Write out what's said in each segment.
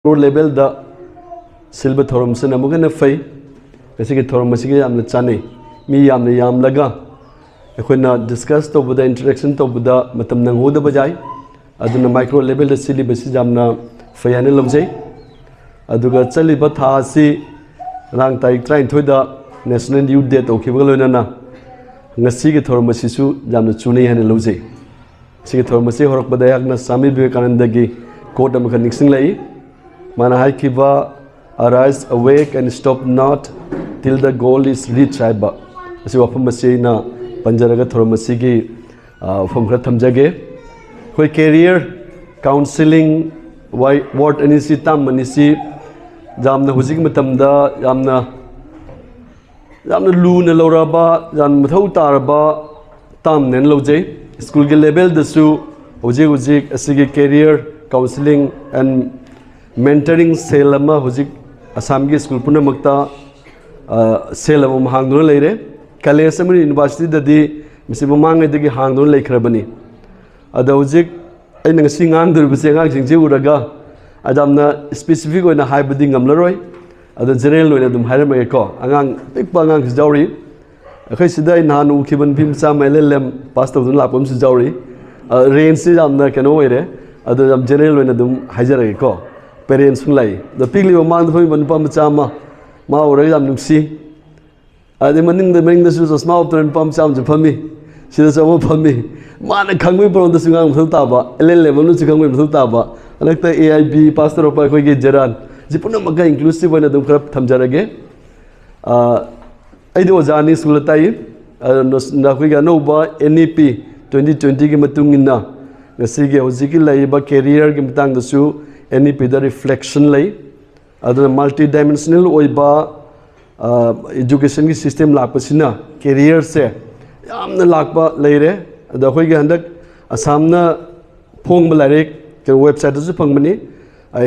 level the silver thorum sen amuga na fai kasi ke thorum masigi yamna chane mi yamna yam laga ekhona discuss to buda interaction to buda matam nang hoda bajai aduna micro level the syllabus jamna fai ane lomjai aduga chali ba tha si rang tarik train thoida national youth day to khibga loina na ngasi ke thorum masisu jamna chuni hane lomjai sigi thorum masi horok badayak na sami vivekananda gi quote am khanik sing lai Mana hai kiba arise awake and stop not till the goal is reached aiba asi wafam masi na panjaraga thoramasi gi wafam khara thamjage koi career counseling why what anisi tam manisi jamna hujik matamda jamna lu na loraba jam mathau taraba tam nen lojai school ge level da su hujik asigi career counseling and mentoring selama hujik Assam gi school puna makta selama hangdon leire college samri university dadi misi mamang edagi hangdon leikrabani ada hujik aina ngasi ngang dur bise ngang jingje uraga adamna specific oina haibadi ngamlaroi ada general oina dum hairama ko angang pikpa ngang jawri akhai sida nanu khiban phim sa LLM pass tawdun lapom su jawri range si jamna kano oire ada jam general oina dum hajarage ko parents lai the pigli man the man pam chama ma ore jam nuksi ade maning the su small turn pam cham je phami sida chama phami ma na khangwi pron the sungang thul ta ba LLM nu changwi thul ta ba alakta AIB pastor opa khoi ge jaran jipuna maga inclusive na dum kharap thamjarage aido jani school tai na khoi ga no ba NEP 2020 gi matungina ngasi ge hojiki lai ba career gi matang da su NEP the reflection lay other multi-dimensional oiba education ki system lakpasina career se yamna lakpa leire da khoi ge handak Assam na phong balare ke website su phangmani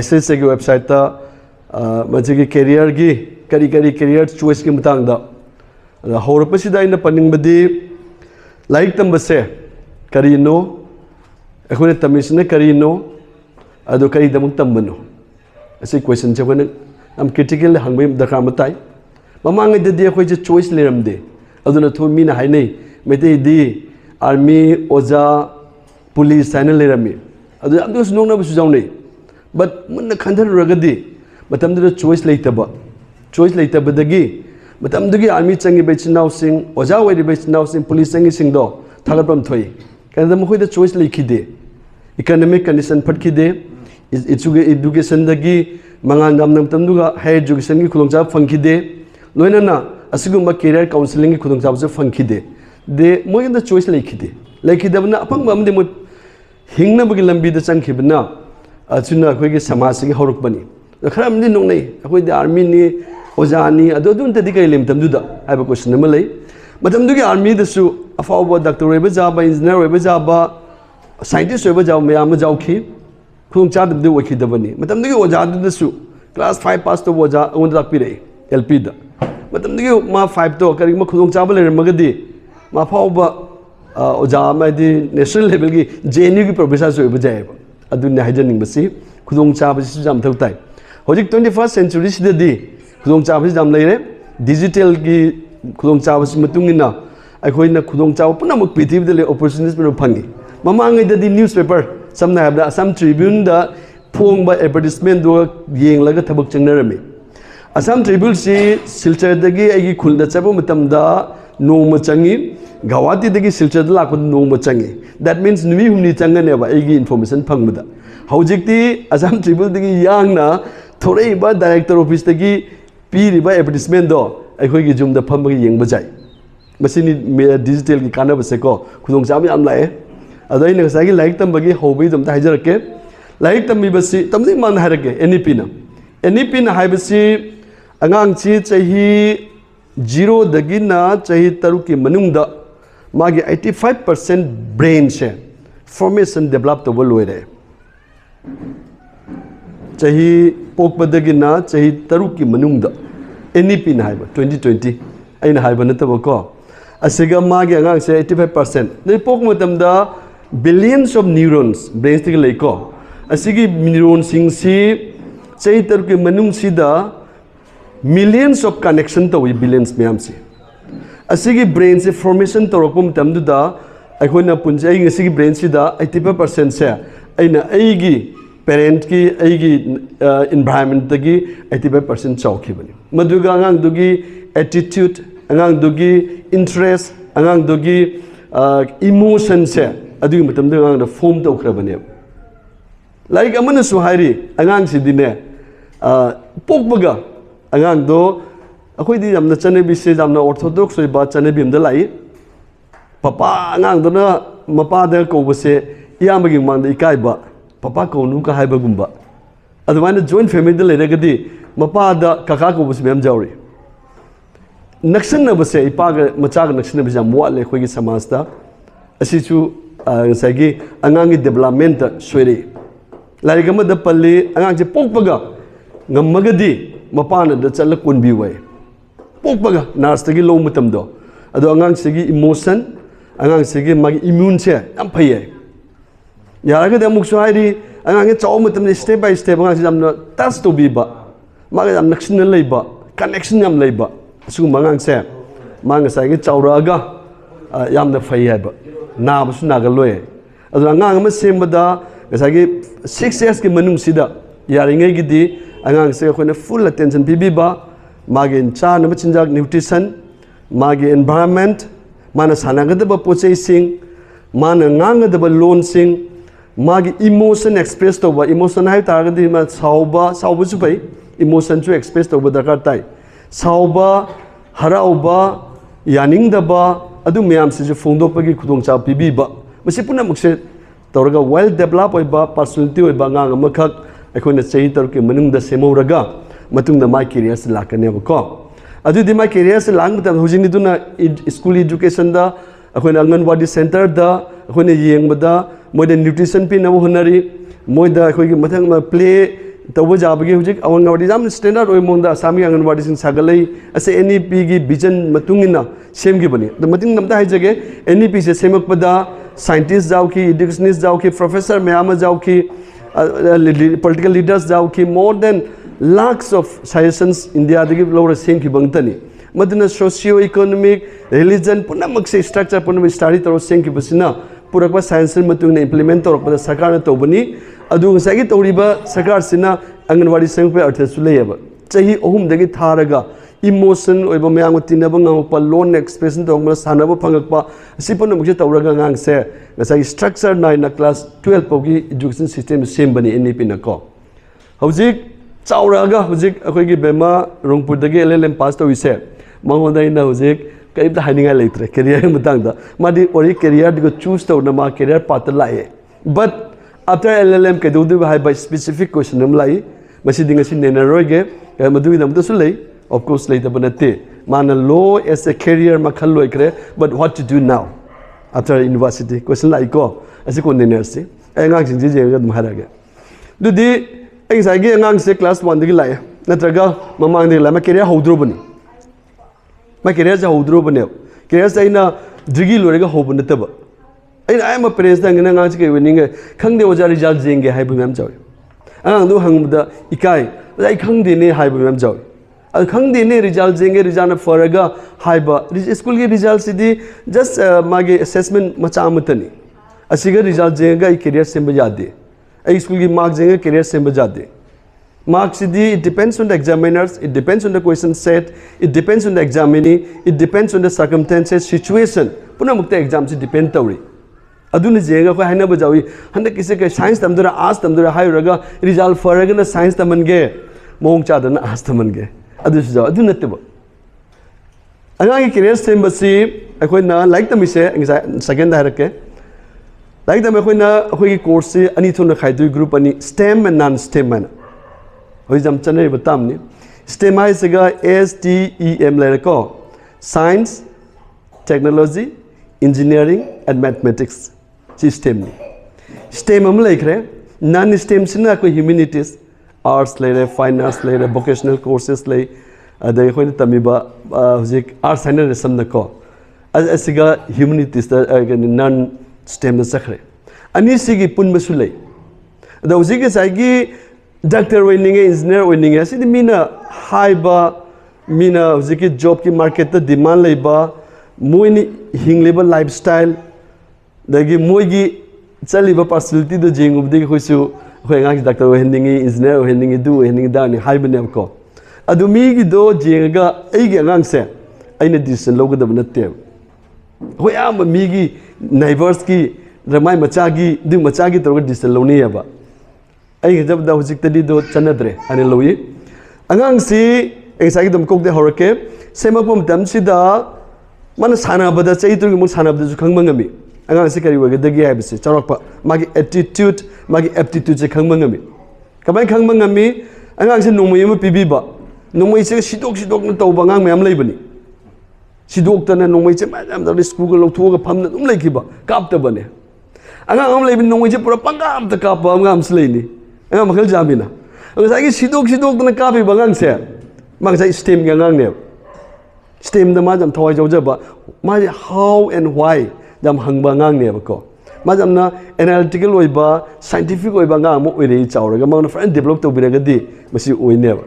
SSA ki website ta maji ki career gi kari career choice ki mutang da horpasi da ina paning badi like tambase kari no ekhone tamisne kari no ado kari damuk tambano ase question che kone am critical hangbai dakar matai mamang de de khoi je choice leramde aduna tho mi na hainai mete di army oja police sana lerami adu am dos nong na bu jawnei but mun na khandar ragadi matam de choice leitaba dagi matam dagi army changi bechinaw sing oja wai bechinaw sing police changi sing do thalapram thoi kan da khoi de choice leikhide economic condition phatkide education dagi mangan gamnam tamduga higher education gi khulongcha phangkhide loinana asigumba career counseling gi khulongcha se phangkhide de moi the choice leikhidabna apang amde mo hingna bagi lambi da changkhibna achuna khoi gi samaj gi horuk bani kharam ni nong nei khoi de army ni ojani adu dun te dikai lem tamduda aiba question ma lei matamdugi army da su afawa doctor reba jaba engineer reba jaba scientist reba jaba mayam jawki khung cha de wakhi dabani matam de oja de su class 5 pass to oja on da pire LP da matam de ma 5 to kari ma khung cha ba le magadi ma phau ba oja ma di national level gi JNU gi professor so ba jai ba adu ne hajaning ba si khung cha ba si jam thau tai hojik 21st century si di khung cha ba si jam leire digital gi khung cha ba si matungina akhoi na khung cha puna mak pithib de le opportunities pe phangi mamang de di newspaper samna habda Assam Tribune da phong ba advertisement do yeng laga thabak changnarami Assam Tribune si Silchar dagi agi khulda chabu matamda noma changi Guwahati dagi Silchar da lakpa noma changi that means numi humni changane ba agi information phangmada hojikti Assam Tribune dagi yangna thorei ba director office dagi piri ba advertisement do akhoi gi jumda phamba yeng ba jai masini digital gi kana ba se ko khudong cham yam lae adai na sagi like tam bagi hobi dum ta hajarake like tam mi basi tamdi man harake NEP na haibasi angang chi chahi 0 dagi na chahi taru ki manungda magi 85% brain she formation develop to bolore chahi pokpa dagi na chahi taru ki manungda NEP na haiba 2020 aina haiba na tabako asiga magi angang se 85% nei pok matamda billions of neurons brains tik leiko asigi neuron sing si Say Turkey Manung Sida millions of connection to billions Miamsi. Asigi brain se formation to Rokum Tamduda, I want to punch a Sigi brain Sida, 80% say, Aina Aigi parent ki Aigi environment Dagi, 85% Chowkibani. Madugangang Dugi attitude, Angang Dugi interest, Angang Dugi emotion say, Adu Matamdugang the form to Krabani. Like Amana Suhairi, Angang Sidine, Pokbaga, Angang do. Aku di jam na Chanabi se jam na Orthodox so ba Chanabi am dalai papa ngang do na mapa da ko base iyamagi mang da ikai ba papa ko nu ka hai ba gumba adwana joint family da lere gadi mapa da kaka ko base mem jawri naksan na base ipa ga macha ga naksan na base mo le khoi gi samaj da asi chu sagi angang gi development soire lai ga ma da palle angang je pokpaga ngamagadi mapa na da chala kun bi wai Pokbaga, Nastagi low mutamdo. Ado angang sigi emotion, angang sigi mag immune che, ampaye. Yaraga de muksuhairi, angang chow mutam step by step, angang jam no tas to be ba. Magam national labor, connection yam labor. Su mangang se, mang sagi chawraga, yam the fayaba. Na busnagaloe. Ado angang mas sembada, sagi 6 years ki manung sida. Yaringa gidi, angang se ko full attention bibiba. Magi cha na machinjak nutrition magi environment mana sanagadaba pochei sing mana ngangadaba loan sing magi emotion express to ba emotion hai targadi ma sauba su bai emotion chu express to ba dakar tai sauba harauba yaning daba adu myam se ju phongdopagi khudong cha pibi ba masi puna mukse tawraga well develop oi ba personality oi ba ngang amakhak akhona chei tar ke manung da semoraga matung da my career se lakane ko adu di my career se lang tam hujini duna school education da akhona anganwadi center da akhona yeng bada moida nutrition pin am honari moida akhoi gi mathang ma play tawa jabagi hujik anganwadi jam standard oi monda sami anganwadi sing sagalai ase NEP gi vision matungina sem gi bani da mating namta hai jage NEP se semak pada scientist jaw ki educationist jaw ki professor mayama jaw ki political leaders jaw ki more than lakhs of suggestions India dagi lower same ki bangtani madina socio economic religion punamak se structure punam study taro same ki basina purakwa science matung implement tor pada sarkar na tobani adu ngai gi toriba sarkar sina anganwadi seng pe artha suleyaba chahi ohum dagi tharaga emotion oiba mayang tinaba ngam pa loan expression tong ma sanaba phangakpa sipon mukje tawraga ngang se ngai structure 9 na class 12 pogi education system same bani NEP na ko hojik Chauraga hujik akhoi gi bema rongpur dagi LLM pass to ise mangodai na hujik kaib da haninga leitre career matang da madi ori career digo choose to na ma career path lai but after LLM ke do hai by specific question am lai masi dinga sin nena roige madu dam to sulai of course lai da banate mana law as a career makhal loi kre but what to do now after university question lai ko asi ko nena si engang jing je ga dum haraga dudi Exactly, I'm going class 1 digi lai natraga mamang digi lai ma career hodro bani ma career ja hodro bani career sai na digi lorega hob nataba I am a parents da ngana ngang ke winning khangde oja result jenge hai bu mem jaw ang do hang da ikai ai khangde ne hai bu mem jaw al khangde ne result jenge result na faraga hai ba school ke result sidi just mage assessment macha amatani asiga result jenge ai career semba jade school ki marks jenge career semba jade marks it depends on the examiners, it depends on the question set, it depends on the examinee, it depends on the circumstances situation puna mukta exam se depend tawri aduna jega ko haina bajawi handa kise ke science tamdura arts tamdura hairaga result faraga na science tamange mong cha dana arts tamange adu jaw adu natteba anga ki career semba si akoi na like the mise second da harake like the akoi na akoi ki course ani thona khaidui group ani STEM and non STEM man hoi jam chanai batam ni STEM ai sega STEM le ko science technology engineering and mathematics STEM ni STEM am like re non STEM sina ko humanities arts le fine arts le vocational courses le adai khoi tamiba hojik arts and resam na ko asiga humanities non STEM na sakhre ani sigi pun masulai da hojik sai gi doctor oininge engineer oininge asidi mina haiba mina hojiki job ki market ta demand leiba moini hingleba lifestyle dagi moigi chaliba personality do jingubdi khoisu khoi ngang doctor oininge engineer oininge du oininge da ni haibane ko adu mi gi do jinga aigi ngang se aina decision logadab natte khoi am mi gi neighbors ki ramai machagi du machagi to decision loni yaba ai jab da hojik tadi do chanadre ani loi angang si exai dum kok de horake semapum dam si da man sana bada chai tur mu sana bada ju khangmangami angang si kari waga dagi hai bisi charokpa magi attitude magi aptitude je khangmangami kamai khangmangami angang si nongmai ma pibi ba nongmai se sidok na tawba ngang mayam leibani sidok tana nongmai che mayam da school ko lothuga phamna dum leikiba kapta bane angang am leibin nongmai che pura pangam ta kapa ngam sleini angang makhal jamina ngai sidok na kapi bangang se mang sai stem ngang ne stem da ma jam thoi jau ba ma how and why jam hangba ngang ne ba ko ma jam na analytical oi ba scientific oi ba ngang mo oi re chaura ga mang friend develop to bira ga di masi oi ne ba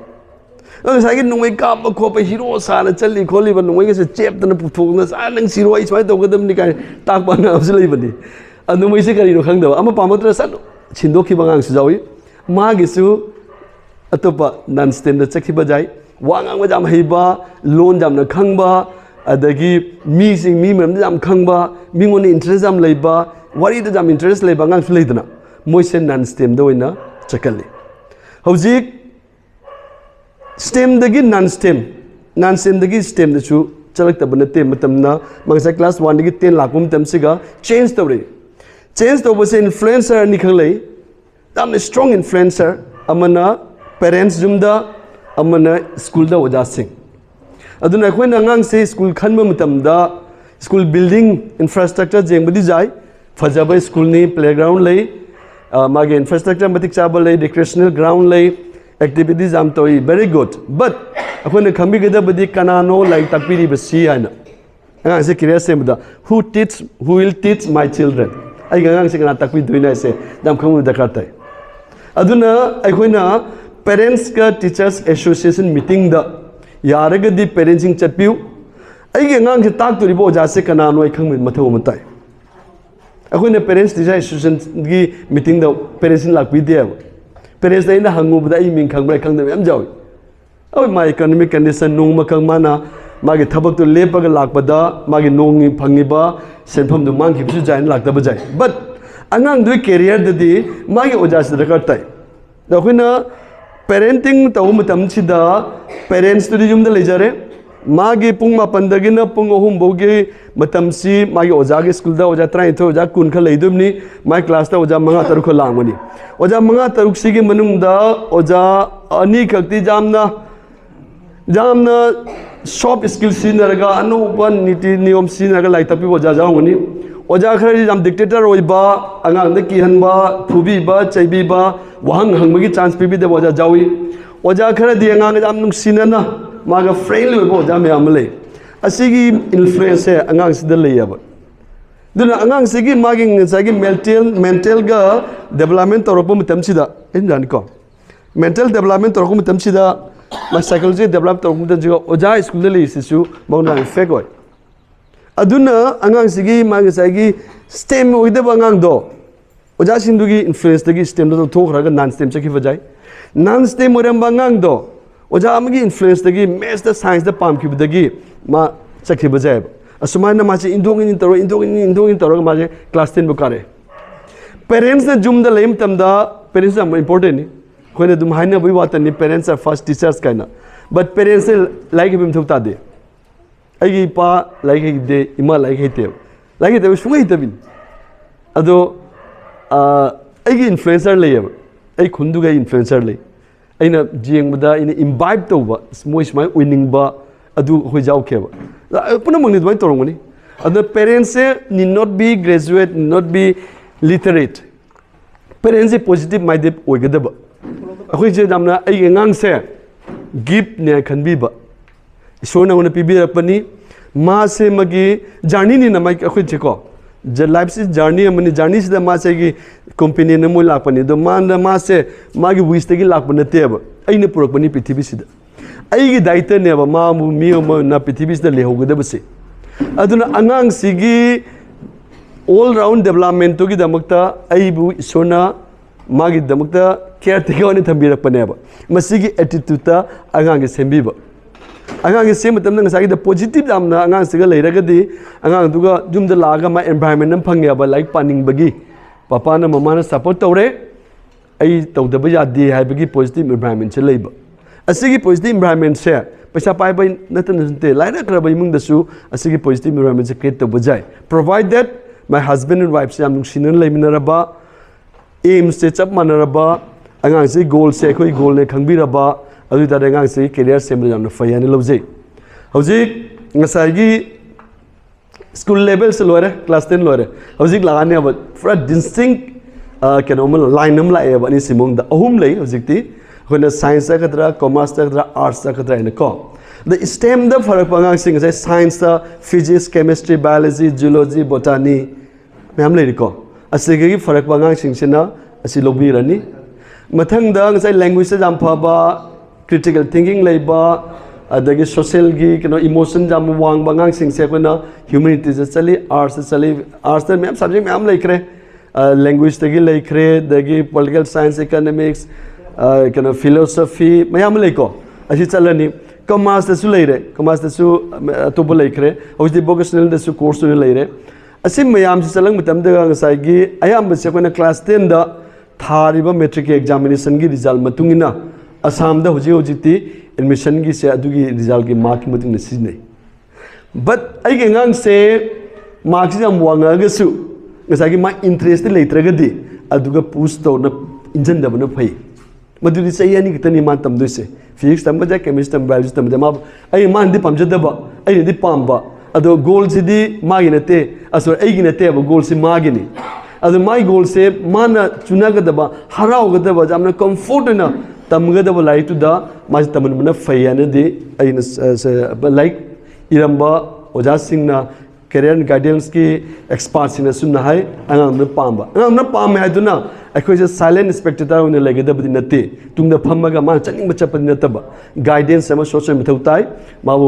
ngai sai nongoi kap ba ko pa hero sa na chali kholi ba nongoi ga se chep da na pu thok na sa nang siro ai sai to ga dam ni kai tak ba na abs lei ba ni anu mai se kari ro khang da ama pa ma tra sa chindok ki bangang su jawi ma gi su atopa non stem da chakhi ba jai wangang jam heiba loan jam na khangba adagi mi sing mi mem jam khangba mingon interest jam leiba wari da jam interest leiba ngang su leidana moi sen non stem da oina chakali hojik stem dagi non stem dagi stem da chu chalak ta banate matamna mangsa class 1 dagi 10 lakum tam siga change tawre change to was influencer ni khanglei tam strong influencer amana parents jumda amana school da oja sing aduna khoi na ngang se school khanma mutamda school building infrastructure jengbadi jai fajaba school ni playground lei mage infrastructure matik chaba lei recreational ground lei activities am toi very good but akhoi na khambi gada badi kanano like takpiri basi ana ngang se kire se muda who will teach my children ai ngang se kana takpi duina se dam khamu dakar tai aduna akhoi na parents ka teachers association meeting da yaragadi parenting chatpiu aige ngang se tak turi bo ja se kana noi khang min mathau matai akhoi parents teacher association gi meeting da parents in lakpi de parents da ina hangu bda I min khang bra khang da yam jawi oi my economic condition nong ma khang mana magi thabak tu lepaga lakpada magi nongi phangiba senpham du mang khibsu jain lakta ba jai but angang dui career da di magi oja se da tai da khoi parenting tawu matam chida parents tu jum da lejare magi pung ma pandagina pung ohum boge matam si magi oja ge school da oja trai tho oja kun kha leidum ni my class ta oja manga taru kha langmani oja manga taruk si ge manung da oja ani khakti jamna shop skill sinaraga anu ban niti niyom sinaraga lai tapi oja jawngani oja khari jam dictator oiba angang da ki hanba phubi ba chaibi ba wahang hangmagi chance pibi de oja jawi oja khara di angang jam nung sinana maga friendly oiba oja me amle asigi influence angang sida leyaba duna angang sigi magi sagi mental ga development toropo mutam sida enjan ko mental development toropo mutam sida ma psychology develop toropo mutam jiga oja school le sisu mauna effect oi aduna angang sigi magi sagi stem oidaba angang do oja sindugi influence dagi stem do thokraga non stem chaki bajai non stem oram bangang do oja amagi influence dagi maths da science da pam ki dagi ma chaki bajai asumana ma che indong toro ma che class 10 bukare parents na jum da lem tam da parents am important ni khoine dum haina bui watan ni parents are first teachers kaina but parents like him thukta de ai pa like de ima like hite sungai tabin ado ai influencer lay ai khundu ga influencer lay aina jengbada ina imbibe tawba smoi winning ba adu hoi jaw kheba puna mangni dwai torongani adu parents need not be graduate, need not be literate. Parents positive minded oigadaba akhoi je jamna ai ngang se give ne khanbi ba so na ngona pibi rapani ma se magi jani ni na mai akhoi je ko life से journey से मासे की company ने मोई लापनी दो मासे मागी wish तगी लाप नतेब अइने पुरकपनी पृथ्वी सिदा अइगी दायित्व नेब मामु मियो ना पृथ्वी सिदा लेहोगदबसे अदुना अंगांग सिगी ऑल राउंड डेवलपमेंट की दमकता अइबु ईश्वरना मागी दमकता केयर टेकर ने थंबिरकपनेब मसिगी एटीट्यूड अंगांग सेंबिब अंगांग से मतलब नंग पॉजिटिव यामना अंगांग सिगा लेरगदी अंगांग दुगा जुमदा लागा मा एनवायरनमेंट नम फंगेबा लाइक पानिंग बगी पापा ना ममा ना सपोर्ट तौरे आई तौदब यादे हाइबगी पॉजिटिव एनवायरनमेंट से लेब असिगी पॉजिटिव एनवायरनमेंट से पैसा पाइब नते लाइरा खरब इमुंगदसु असिगी पॉजिटिव एनवायरनमेंट से क्रिएट तब जाय provide that my husband and wife से हम नुसिनन लेमिनरबा एम से चप मानरबा अंगांग से गोल से कोई गोल ने खंगबिरबा अंगांग से कैरियर सेम फैन लौजे हजी स्कूल लेवल से लोरे क्लास 10 लोरे हजी लाने पूरा डिस्टिंक्ट कौन लाइन लाएब अनी सिमोंग अहम ले हजी अखोना साइंस चगद्रा कॉमर्स चगद्रा आर्ट्स चगद्रा को द स्टेम द फरक अंगांग science physics chemistry biology zoology botany ma'am लेको असिगी फरक अंगांग असी लौबीरनी मथंग लैंग्वेज से जाम फबा क्रिटिकल थिंकिंग लेबा अदगी सोशल की कनो इमोशन जाम वांग बंगांग सिंगसे कोना ह्यूमैनिटी से चली आर्ट्स से चली आर्ट्स में सब्जेक्ट में हम लेखरे लैंग्वेज तगी लेखरे दगी पॉलिटिकल साइंस इकोनॉमिक्स कनो फिलोसफी मैम लेको असी चलनी कॉमर्स दसु लेरे कॉमर्स दसु अतोब लेखरे हौजी वोकेशनल दसु कोर्स लेरे असी मैम से चलंग मतम दगा ngसाइगी अयाम बसे कोना क्लास 10 दा थारिबा मैट्रिक एग्जामिनेशन की रिजल्ट मतुंगिना असम दा होजी एडमिशन की से अदुगी रिजल्ट की मार्क की मतुंग सिजने बट आई के ngang से मार्क से हम वांगागसु ngसाइगी मा इंटरेस्ट लेत्रगदी अदुगा पुश तो न इंजन दबन फई मदुदी सही यानी कितनी मान तम दुसे फिजिक्स तम बजा केमिस्ट्री तम बायोलॉजी तम मा आई मान दि पमजदबा आई दि पामबा अदो गोल सिदी मागी नते असो आईगी नते अब गोल से मागिनी अदो माई गोल से माना चुनागदबा हरावगदबा जामना कंफर्ट ना तमगदबा लाइक टू द माज तमन फैयाने दे लाइक इरंबा ओजा सिंगना कैरियर गाइडेंस की एक्सपर्ट सिंगना सुनना है अंगांगना पांबा अंगांगना पाम है दुना अखोइसे साइलेंट स्पेक्टेटर उन लेगदबदि नते तुंगदा फमगा मा चनिंग बचपन नतबा गाइडेंस सम सोशल मिथौ ताई माबो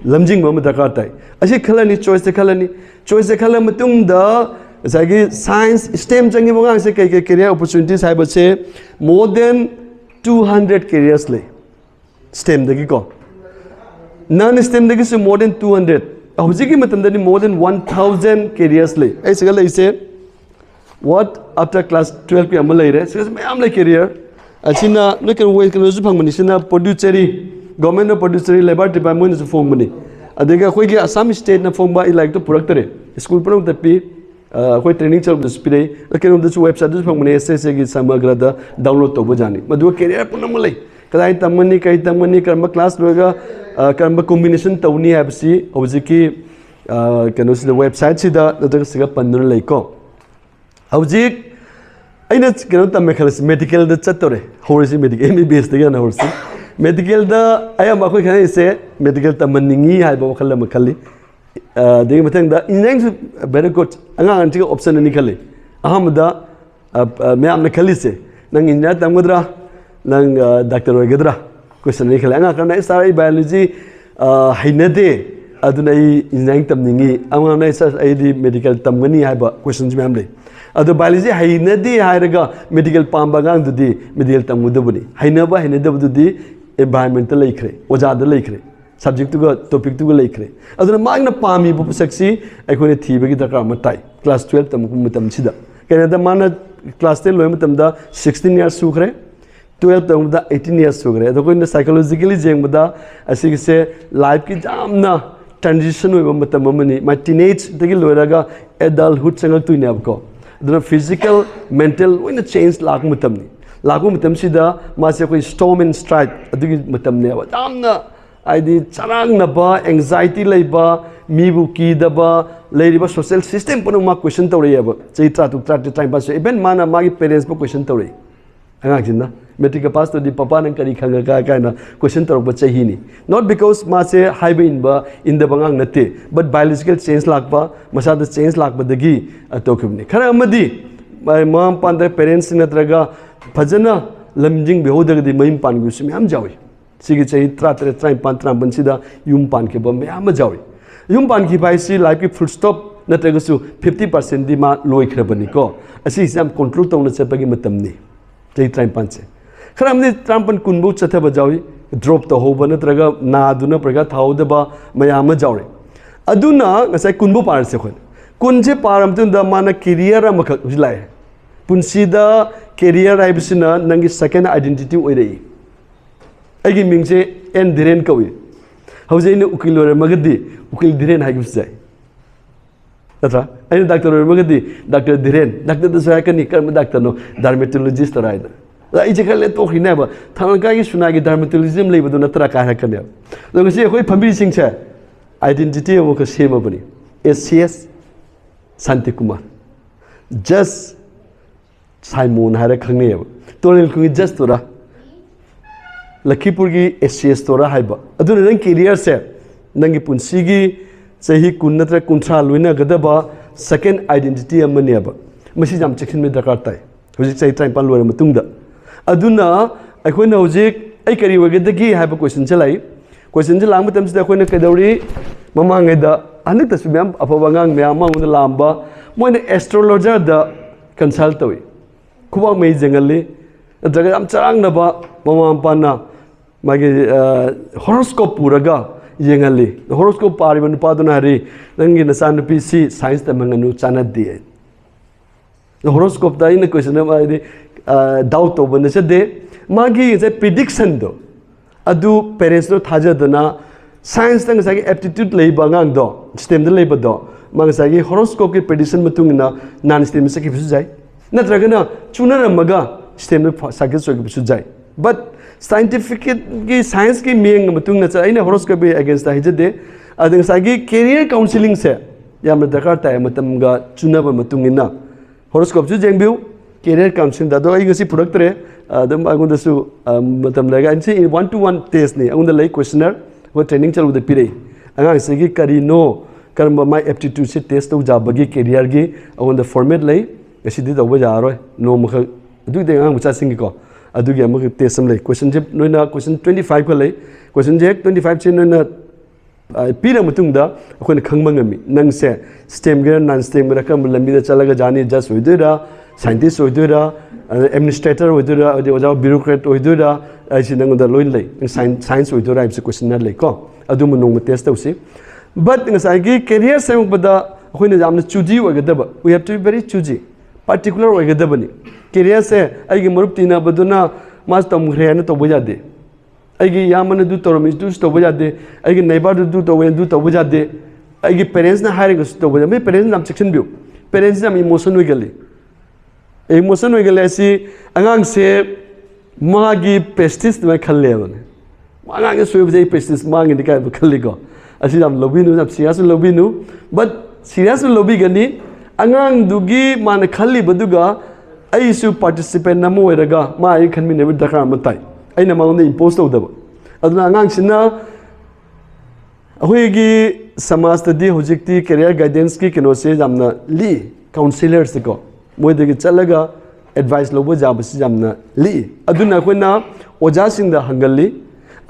लमजिंग म दरकार ताई असी खलनी चॉइस खल मतुंगदा जागी साइंस स्टेम चंगी बंगांग से कई कैरियर अपॉर्चुनिटीज है बसे मोर देन 200 कैरियर्स ले स्टेम दगी को नॉन स्टेम दगी से मोर देन 200 हौजी की मतलब दनी मोर देन 1000 कैरियर्स ले ऐ सगल इसे व्हाट आफ्टर क्लास 12 पे अमल लेरे सिस मैम ले कैरियर अचिना न के वे के जु फंग मनिसिना प्रोड्यूसरी गवर्नमेंट प्रोड्यूसरी लेबर डिपार्टमेंट जु फोंग मनि अदेगा कोई के असम स्टेट ना फोंग बा इलाइक तो पुरक्तरे स्कूल पर तपी कोई ट्रेनिंग चल स्पीडे कहीं वेबसाइट फंगने एस की समग्र डाउनलोड तब जानी मधु कैरियर पुनम ले कदाई तमनी कई तमनी कर्म क्लास लोगा कर्म कॉम्बिनेशन तौनी है हौजिकी कनो वेबसाइट से पंदुन लेको हौजिक अइना कनो तमे खलस मेडिकल द चतोरे होरसी मेडिकल MBBS तगे ना होरसी मेडिकल द अयम अखोय खने से मेडिकल तमनिंगी हाइबो खल मखली देगी मथंग दा इंजीनियरिंग वेरी गुड अंगांग अंति ऑप्शन नि खले अहमदा मैम ने खली से नंग इंजीनियर तमगद्रा नंग डॉक्टर होगद्रा क्वेश्चन नि खले अंगा करना सारा बायोलॉजी हैनदे अदुना इंजीनियरिंग तमनिंगी अंगा ने सर आईदी मेडिकल तमगनी हाइबा क्वेश्चंस मैम ले अदु बायोलॉजी हैनदे हाइरगा मेडिकल पांबा गांग दुदी मेडिकल तमगुदबनी हैनबा हैनदबदुदी एनवायरनमेंटल लेखरे ओजाद लेखरे सब्जेक्ट टॉपिक लेखरे अदुना मागना पामी पुसक्सी अखोने थीबगी दरकार मताई क्लास 12 तमकु मतमसिदा केनेदा माना क्लास 10 लोय मतमदा 16 इयर्स सुखरे 12 तमदा 18 इयर्स सुखरे अदो कोइन साइकोलॉजिकली जेंगबदा असिगिसे लाइफ की जामना ट्रांजिशन होय मतम मनी मा टीनेज दगी लोयरागा एडल्टहुड संगल तुइने अबको अदुना फिजिकल मेंटल लोइना चेंज लाक मतमनी लाकु मतमसिदा मासे कोई स्टॉर्म एंड स्ट्राइक अदुगी मतमने अब जामना आईदी चरांगनबा एंजाइटी लेबा मीबु कीदबा लेरिबा सोशल सिस्टम पनो मा क्वेश्चन तौरेब चै 3 टाइम पास इवन माना मागी पेरेंट्स बो question तौरे angang metric pass to di papa nang kari khanga ka kaina question torok ba chahi ni not because ma se haiba in ba in the bangang nate but biological change lakpa masa the change lakpa dagi atokubni khara amadi mom pan the parents natraga phajana lamjing behodaga di maim pan gu sum yam jawi sigi chahi 3 sida yum pan ke ba yam jawi yum pan ki bai si life ki full stop natraga su 50% di ma loi khrabani ko asi sam control tawna chapagi matam ni chahi 3 se खरामने ट्रांपन कुंबू चथे बजावी drop तो हो बने तरगा ना दुना प्रगा थाउ दबा मयाम Jaware अदुना ngасai कुंबू पार से खोन कुंजे पारम तुन the माना career अमख जिलाय पुंसीदा career आइबसिना नंगी सेकंड आइडेंटिटी ओइरई आइगी मिंगसे एन धिरेन कवि हौजेने उकिल ओरे मगदी उकिल धिरेन हाइबस जाय अथरा आइने डॉक्टर ओरे मगदी डॉक्टर धिरेन डॉक्टर दसया कनी कर्म डॉक्टर नो डर्मेटोलॉजिस्ट राइड I just talk in never. Tangai Sunagi dermatologism labor do not track I can have. Look, see a quick publishing chair. Identity of a ceremony. SCS Santikumar. Just Simon had a canave. Told just to Lakipurgi SCS Tora Haiba. I don't think career set. Nangipun Sigi say he could not control winner Gadaba, second identity of Maniaba. Mrs. I'm checking with the cartai. Who is say time Palua Matunda. अदुना अखोना हुजिक आई करी वगदगी HYBE question चलाई question चलांग मतम सिदा अखोना कदौरी ममांगेदा अनक तसु ma'am अफवांगांग ma'am मांग लांबा मोइने astrologer द कंसल्ट तवी खुबा मै जंगली अदगा हम चांग नबा ममाम पाना मागे हॉरोस्कोप पुरगा येंगली हॉरोस्कोप पारिबन पादुना हरी नंगी नसान पीसी साइंस तमंगनु चानदी हॉरोस्कोप दा इन question माइदे doubt over the day, Magi is a prediction though. Adu parents no Tajadana, science things like aptitude labor do, stem the labor do, Magasagi horoscope prediction matungina, non stem saki sujai. Not Ragana, Chuna Maga, stem the sakis sujai. But scientific science ki meaning matunga in a horoscope against the Hijade, I think Sagi career counselling say, Yamatakata, Matamga, Chunaba matungina. Horoscope Jangbu. Career counseling that I see product the I'm going to sue matam lega and see 1-to-1 test ni I'm going to like questionnaire what training chal with the pire I say kari no karma my aptitude se test to job bagi career gi I want the format lay she did over jaro no mukha do the ang mucha sing ko adu gi am test sam lay question je no na question 25 ko lay question je 25 che no na pira mutung da akhoi khangma ngami nang se stem ge non stem ge kam lambi da chalaga jani just with scientist oidura administrator oidura oja bureaucrat oidura asinang da loin lei science oidura is questionnaire lei ko adu munong test tausi but ngasai gi career sem bada hoina jamna choosy oigadaba we have to be very choosy particular oigadaba ni career se ai gi marup tina baduna mas tam ghre na to bujade ai gi yamana du to mis du to bujade ai gi neighbor du to wen du to bujade ai gi parents na hiring to bujade me parents nam section view parents nam emotion oigali emotion oigale si angang se magi pestis mai khalle bane angang se soib jai pestis mangi dikai khalli ko asi jam lobinu jam serious lobinu but serious lobi gani angang dugi man khalli baduga ai su participant na mo eraga ma ai khanmi ne dakar matai aina ma on impose to daba aduna angang sina ahoi gi samaj tadi hojikti career guidance ki kino se jamna li counselors ko मोइदगी चलगा advice लोबो जाबसि जामना लि अदुना कोना ओजा सिंगदा हंगली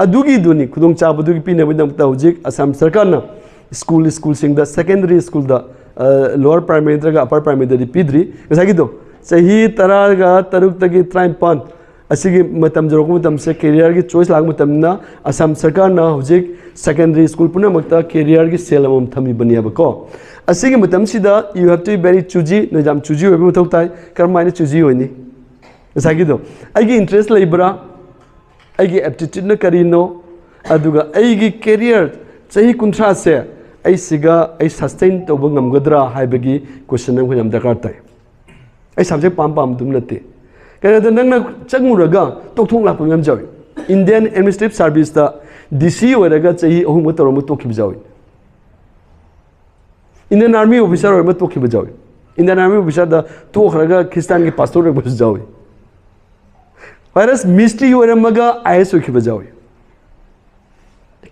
अदुगी दुनी खुदोंग चाबदुगी पिनेबो दमता हुजिक असम सरकारना स्कूल सिंगदा सेकेंडरी स्कूल दा लोअर प्राइमरी तगा अपर प्राइमरी दा पिद्री गसागी दो सही तरागा तरुक तगी 53 असिगी मतम जरोक मतम से करियर की चॉइस लाग मतमना असम सरकारना हुजिक सेकेंडरी स्कूल पुना मक्ता करियर की सेलमम थमी बनियाबको असिगे मतम सिदा you have to be very choosy no jam choosy होबे मथौ ताई करमाइने choosy होइनी असागी दो आइगी इंटरेस्ट लेब्रा आइगी एप्टीट्यूड न करिनो अदुगा आइगी करियर सही कुंत्रा से आई सिगा आई सस्टेन तोबो ngमगद्रा हाइबगी क्वेश्चन न हम दरकार ताई आई सब्जेक्ट पाम दुम नते करेदा नंगना चंगुरगा तोथों लाप ngam जावी इंडियन एडमिनिस्ट्रेटिव सर्विस दा डीसी होरगा चही अहुम तोरम तोखिब जावी Indian Army officer or but toki bajawi. Indian Army officer the two raga Christian ki pastor bus jawi. वायरस मिस्ट्री होरमगा आईएएस होखिबा जावे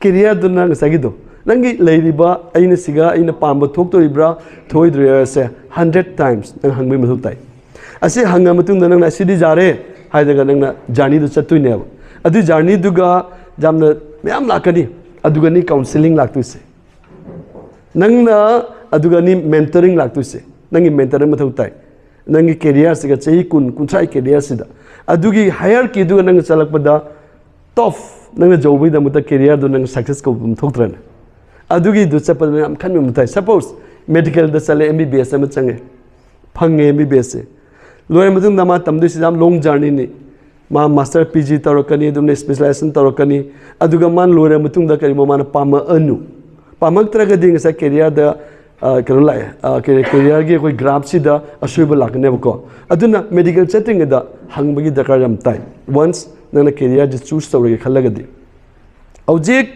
कैरियर दुना ngsagido nangi leiriba aina siga aina pamba thoktoribra thoidre se 100 times nang hangbai mathu tai ase hanga matung nang na sidi jare haidaga nang na journey du chattuine adu journey duga jamna myam lakani aduga ni counseling laktuse nang na aduga ni mentoring laktuse nangi mentor mathu tai nangi career siga chahi kun kunchai career sida adugi hierarchy duga nang chalakpada top nang jawbi da muta career du nang success ko thoktrana adugi du chapal am khan me mutai suppose medical da chale MBBS am change phange MBBS loy mutung da ma tamdu sidam long journey ni ma master PG tarakani du ne specialization tarakani aduga man lore mutung da kari ma na pama anu pamak traga ding sa career da kanu lai career gi koi graph si da ashoiba lakne ko aduna medical setting da hangbagi dakar jam tai once nana career just choose tawrege khallagadi object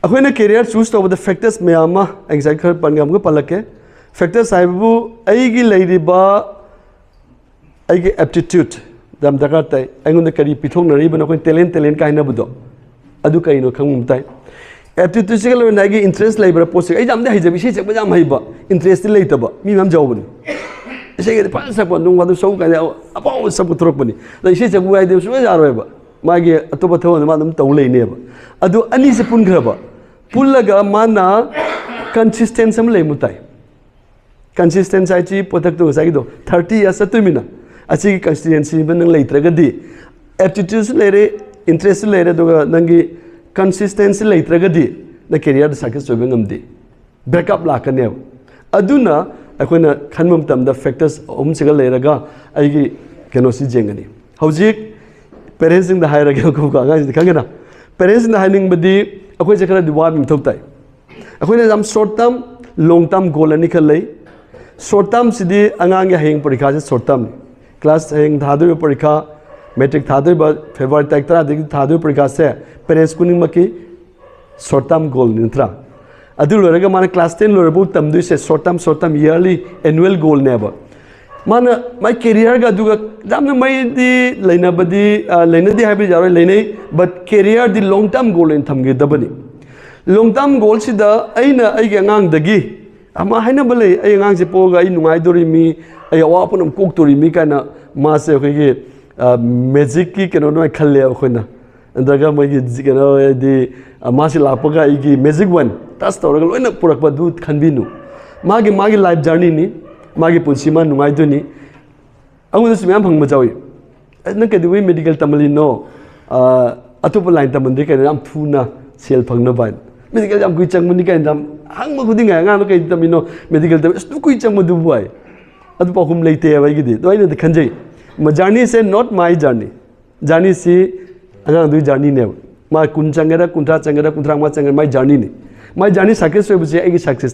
akhona career choose tawda factors mayama anxiety khar pangam ko palake factors saibu aigi leiriba aigi aptitude dam dakar tai aingonda kari pithong nari bana ko talent kaina budo adu kaino khangum tai aptitude sigal na aigi interest laibra post ai jamde haijabi si chekba jam haiba interest leitaba mi mam jawbani ise ge pa sakwa nung wadu sau ka apa sabu trok bani la ise chekbu ai de su jaroeba magi atoba thawon ma dum taw leineba adu ani se pun graba pullaga mana consistent sam lei mutai consistent ai chi potak to sai do 30 years atumina achi consistency ban nang leitragadi aptitude lere interest lere do nangi consistency leitragadi na career success sobe ngamdi backup lakane aduna akhona khanmam tamda factors sigal leraga aigi kenosi jengani hojik parents in the higher ko ka ga khangena parents in the hiring badi akhoi jakara diwa mi thoktai akhoi jam short term long term goal ani khalai short term sidi angang ya heng parikha se short term class heng thadu parikha metric thadu ba February tak tra de thadu parikha se parents kuning maki short term goal nintra adu loraga mana class 10 lorabu tamdu se short term yearly annual goal neba mana my career ga duga jamna mai di leina badi leina di habi jaro leinai but career di long term goal in thamge dabani long term goal sida aina ai ga ngang dagi ama haina bale ai ngang se poga ai nungai dori mi ai awa punam kok tori mi kana ma se khige magic ki keno no khalle khoina andaga mai gi keno di ma se lapaga ai gi magic one tas tawraga loina purakba du khanbinu magi life journey ni magi punsima nungai duni angu su myam phangma jawi nang kedi we medical tamali no atopa line tamandi kai ram thuna sel phangna ban medical jam kui changmuni kai jam hangma khuding nga no kai tamino medical tam stu kui changma du boy adu pa hum leite bai gidi do ina de khanjai ma journey say not my journey si anga du journey ne ma kun changera kuntra changera kuntra ma changera my journey success we bu ai success